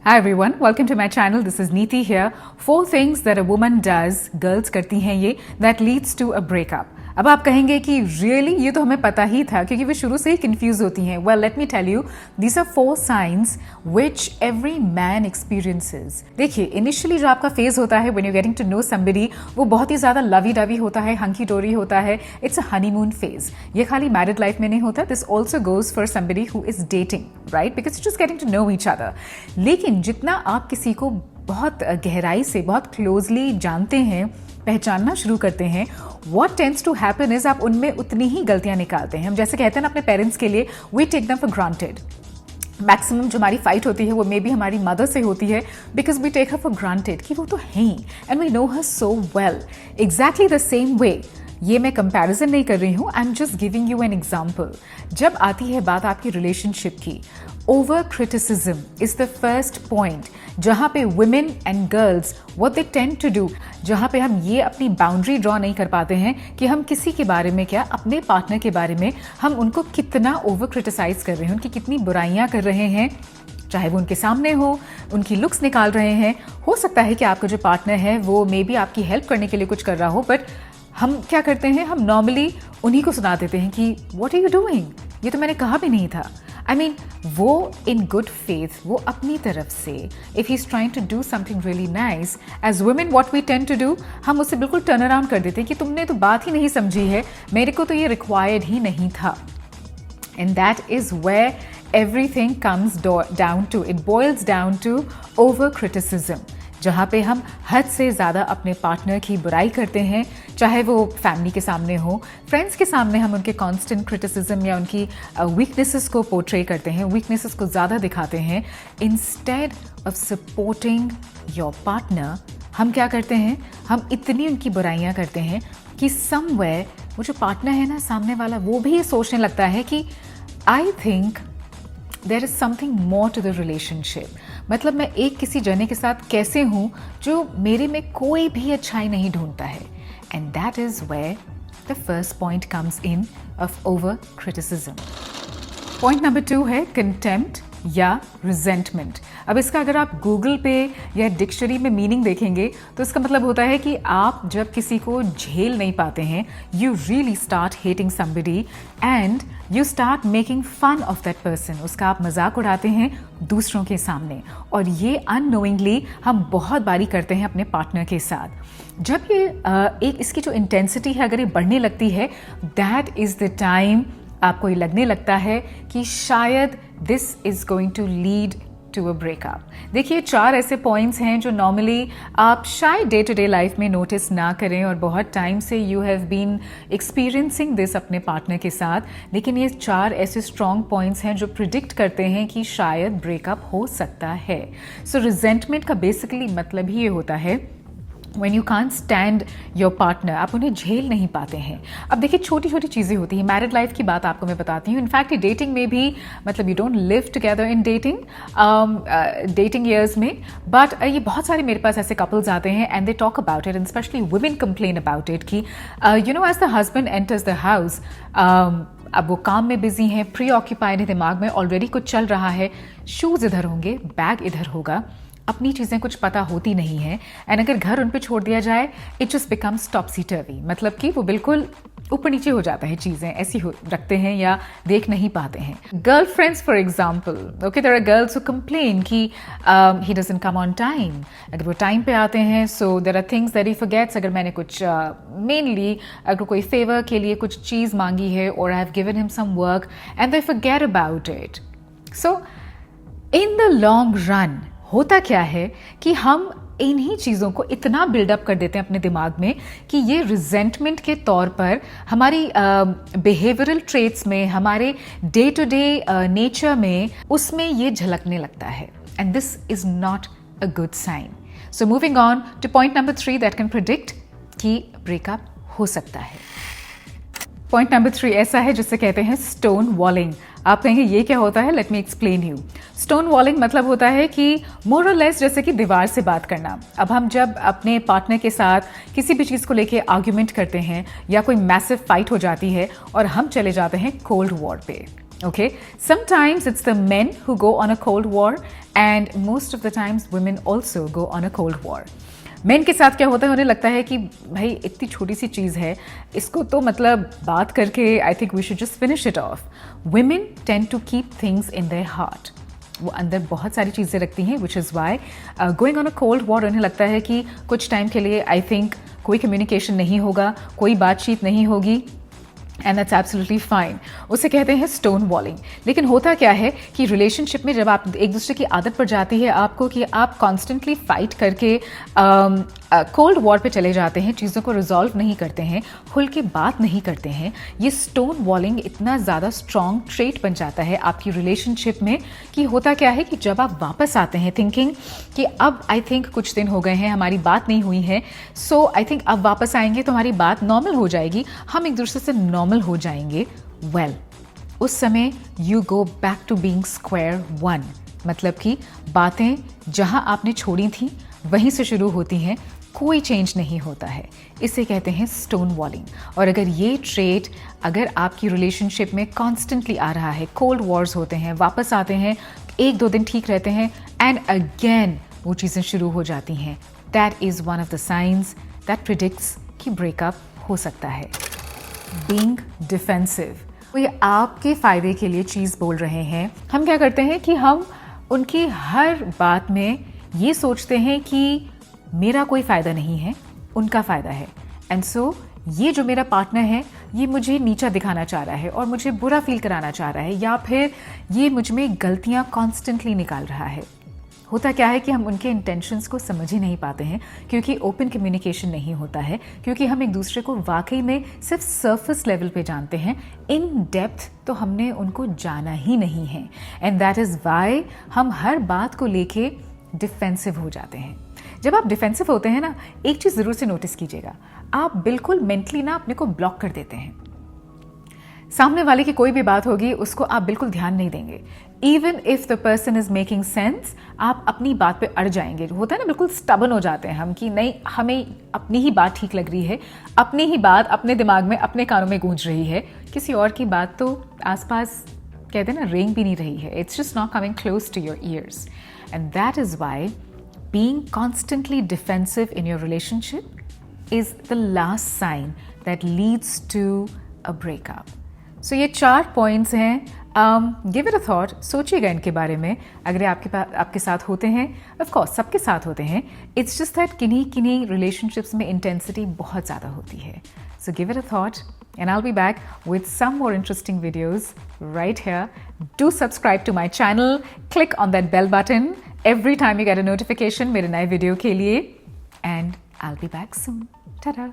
Hi everyone, welcome to my channel. This is Neeti here. 4 things that a woman does, girls करती हैं ये, that leads to a breakup. अब आप कहेंगे कि really ये तो हमें पता ही था क्योंकि वे शुरू से ही कंफ्यूज होती हैं. Well, let me tell you, these are 4 signs which every man experiences. देखिए, initially जो आपका फेज होता है when you're getting to know somebody, वो बहुत ही ज़्यादा लवी डवी होता है, हंकी डोरी होता है. It's a honeymoon phase. ये खाली मैरिड लाइफ में नहीं होता. This also goes for somebody who is dating, right? Because you're just getting to know each other. लेकिन जितना आप किसी को बहुत गहराई से, बहुत क्लोजली जानते हैं, पहचानना शुरू करते हैं, what tends to happen is आप उनमें उतनी ही गलतियां निकालते हैं. हम जैसे कहते हैं ना अपने पेरेंट्स के लिए, we take them for granted. Maximum जो हमारी फाइट होती है वो मे बी हमारी मदर से होती है because we take her for granted कि वो तो है ही and we know her so well. Exactly the same way. ये मैं कंपैरिजन नहीं कर रही हूँ, I am just giving you an example. जब आती है बात आपकी रिलेशनशिप की, over criticism is the first point जहाँ पे women and girls what they tend to do, जहाँ पे हम ये अपनी बाउंड्री ड्रॉ नहीं कर पाते हैं कि हम किसी के बारे में क्या, अपने पार्टनर के बारे में हम उनको कितना ओवर क्रिटिसाइज कर रहे हैं, उनकी कितनी बुराइयां कर रहे हैं, चाहे वो उनके सामने हो, उनकी लुक्स निकाल रहे हैं. हो सकता है कि आपका जो पार्टनर है वो मे बी आपकी हेल्प करने के लिए कुछ कर रहा हो, बट हम क्या करते हैं, हम नॉर्मली उन्हीं को सुना देते हैं कि व्हाट आर यू डूइंग, ये तो मैंने कहा भी नहीं था. आई मीन वो इन गुड फेथ, वो अपनी तरफ से if he is trying to do something really nice, as women what we tend to do, हम उसे बिल्कुल टर्न अराउंड कर देते हैं कि तुमने तो बात ही नहीं समझी है, मेरे को तो ये रिक्वायर्ड ही नहीं था. And that is where everything comes down to, it boils down to over criticism, जहाँ पे हम हद से ज़्यादा अपने पार्टनर की बुराई करते हैं, चाहे वो फैमिली के सामने हो, फ्रेंड्स के सामने हम उनके कांस्टेंट क्रिटिसिज्म या उनकी वीकनेसेस को पोर्ट्रे करते हैं, वीकनेसेस को ज़्यादा दिखाते हैं. Instead of supporting your partner, हम क्या करते हैं, हम इतनी उनकी बुराइयाँ करते हैं कि समवेयर वो जो पार्टनर है ना सामने वाला, वो भी ये सोचने लगता है कि I think there is something more to the relationship. मतलब मैं एक किसी जने के साथ कैसे हूँ जो मेरे में कोई भी अच्छाई नहीं ढूंढता है. And that is where the first point comes in of over criticism. Point number 2 है कंटेम्प्ट या रिजेंटमेंट. अब इसका अगर आप गूगल पे या डिक्शनरी में मीनिंग देखेंगे तो इसका मतलब होता है कि आप जब किसी को झेल नहीं पाते हैं, you really start hating somebody and you start making fun of that person. उसका आप मजाक उड़ाते हैं दूसरों के सामने, और ये अननोइंगली हम बहुत बारी करते हैं अपने पार्टनर के साथ. जब ये एक इसकी जो इंटेंसिटी है अगर ये बढ़ने लगती है, दैट इज द टाइम आपको ये लगने लगता है कि शायद this is going to lead to a breakup. देखिए 4 ऐसे पॉइंट्स हैं जो नॉर्मली आप शायद डे टू डे लाइफ में नोटिस ना करें और बहुत टाइम से you have been experiencing this अपने पार्टनर के साथ, लेकिन ये 4 ऐसे स्ट्रॉन्ग पॉइंट्स हैं जो प्रिडिक्ट करते हैं कि शायद ब्रेकअप हो सकता है. सो रिजेंटमेंट का बेसिकली मतलब ही ये होता है when you can't stand your partner, आप उन्हें झेल नहीं पाते हैं. अब देखिए छोटी छोटी चीज़ें होती हैं. मैरिड लाइफ की बात आपको मैं बताती हूँ. इनफैक्ट डेटिंग में भी, मतलब you don't live together in dating years में, बट ये बहुत सारे मेरे पास ऐसे कपल्स आते हैं and they talk about it, and specially women complain about it कि you know as the husband enters the house, अब वो काम में बिजी हैं, प्री ऑक्यूपाइड है, दिमाग में ऑलरेडी कुछ चल रहा है, शूज़ इधर होंगे, बैग इधर होगा, अपनी चीज़ें कुछ पता होती नहीं है, एंड अगर घर उन पे छोड़ दिया जाए इट जस्ट बिकम्स टॉप्सी टर्वी. मतलब कि वो बिल्कुल ऊपर नीचे हो जाता है, चीज़ें ऐसी हो रखते हैं या देख नहीं पाते हैं. Girlfriends for example, okay, there are girls who complain कि he doesn't come on time. अगर वो टाइम पे आते हैं so there are things that he forgets. अगर मैंने कुछ मेनली अगर कोई फेवर के लिए कुछ चीज़ मांगी है और I have given him some work and they forget about it. So in the long run होता क्या है कि हम इन्हीं चीज़ों को इतना बिल्डअप कर देते हैं अपने दिमाग में कि ये रिजेंटमेंट के तौर पर हमारी बिहेवियरल ट्रेट्स में, हमारे डे टू डे नेचर में, उसमें ये झलकने लगता है. And this is not a good sign. So moving on to point number 3 that can predict कि ब्रेकअप हो सकता है. पॉइंट नंबर 3 ऐसा है जिसे कहते हैं स्टोन वॉलिंग. आप कहेंगे ये क्या होता है, let me explain you. Stonewalling मतलब होता है कि मोर और लेस जैसे कि दीवार से बात करना. अब हम जब अपने पार्टनर के साथ किसी भी चीज़ को लेके आर्ग्यूमेंट करते हैं या कोई मैसिव फाइट हो जाती है और हम चले जाते हैं कोल्ड वॉर पे, Okay, sometimes it's the men who go on a cold war and most of the times women also go on a cold war. Main के साथ क्या होता है, उन्हें लगता है कि भाई इतनी छोटी सी चीज़ है, इसको तो मतलब बात करके I think we should just finish it off. women tend to keep things in their heart. वो अंदर बहुत सारी चीज़ें रखती हैं, which is why going on a cold war उन्हें लगता है कि कुछ टाइम के लिए आई थिंक कोई कम्युनिकेशन नहीं होगा, कोई बातचीत नहीं होगी, एंड दैट्स एब्सोल्युटली फाइन. उसे कहते हैं स्टोन वॉलिंग. लेकिन होता क्या है कि रिलेशनशिप में जब आप एक दूसरे की आदत पड़ जाती है आपको कि आप कॉन्स्टेंटली फाइट करके कोल्ड वॉर पे चले जाते हैं, चीज़ों को रिजॉल्व नहीं करते हैं, खुल के बात नहीं करते हैं, ये स्टोन वॉलिंग इतना ज़्यादा स्ट्रॉन्ग ट्रेट बन जाता है आपकी रिलेशनशिप में कि होता क्या है कि जब आप वापस आते हैं थिंकिंग कि अब आई थिंक कुछ दिन हो गए हैं हमारी बात नहीं हुई है, सो आई थिंक अब वापस आएंगे तो हमारी बात नॉर्मल हो जाएगी, हम एक दूसरे से नॉर्मल हो जाएंगे. वेल, उस समय you go back to being square one. मतलब कि बातें जहां आपने छोड़ी थी वहीं से शुरू होती हैं, कोई चेंज नहीं होता है. इसे कहते हैं स्टोन वॉलिंग. और अगर ये ट्रेट अगर आपकी रिलेशनशिप में कॉन्स्टेंटली आ रहा है, कोल्ड वॉर्स होते हैं, वापस आते हैं, एक दो दिन ठीक रहते हैं एंड अगेन वो चीज़ें शुरू हो जाती हैं, that is one of the science that predicts कि ब्रेकअप हो सकता है. Being defensive. वो आपके फ़ायदे के लिए चीज़ बोल रहे हैं. हम क्या करते हैं कि हम उनकी हर बात में ये सोचते हैं कि मेरा कोई फ़ायदा नहीं है, उनका फ़ायदा है, एंड सो ये जो मेरा पार्टनर है ये मुझे नीचा दिखाना चाह रहा है और मुझे बुरा फील कराना चाह रहा है, या फिर ये मुझ में गलतियाँ कॉन्स्टेंटली निकाल रहा है. होता क्या है कि हम उनके इंटेंशंस को समझ ही नहीं पाते हैं क्योंकि ओपन कम्युनिकेशन नहीं होता है, क्योंकि हम एक दूसरे को वाकई में सिर्फ सरफेस लेवल पे जानते हैं, इन डेप्थ तो हमने उनको जाना ही नहीं है. एंड दैट इज़ वाई हम हर बात को लेके डिफेंसिव हो जाते हैं. जब आप डिफेंसिव होते हैं ना, एक चीज़ ज़रूर से नोटिस कीजिएगा, आप बिल्कुल मेंटली ना अपने को ब्लॉक कर देते हैं. सामने वाले की कोई भी बात होगी उसको आप बिल्कुल ध्यान नहीं देंगे. Even if the person is making sense, आप अपनी बात पे अड़ जाएंगे. होता है ना, बिल्कुल स्टबन हो जाते हैं हम कि नहीं, हमें अपनी ही बात ठीक लग रही है, अपनी ही बात अपने दिमाग में अपने कानों में गूंज रही है, किसी और की बात तो आसपास कहते हैं ना रेंग भी नहीं रही है. It's just not coming close to your ears. And that is why being constantly defensive in your relationship is the last sign that leads to a breakup. So ये 4 पॉइंट्स हैं. Give it a thought. सोचिएगा इनके बारे में. अगर आपके साथ होते हैं, ऑफ कोर्स सबके साथ होते हैं, इट्स जस्ट दैट किन्हीं रिलेशनशिप्स में इंटेंसिटी बहुत ज़्यादा होती है. So give it a thought and I'll be back with some more interesting videos right here. Do subscribe to my channel. Click on that bell button every time you get a notification मेरे नए video के लिए. And I'll be back soon. Ta-da!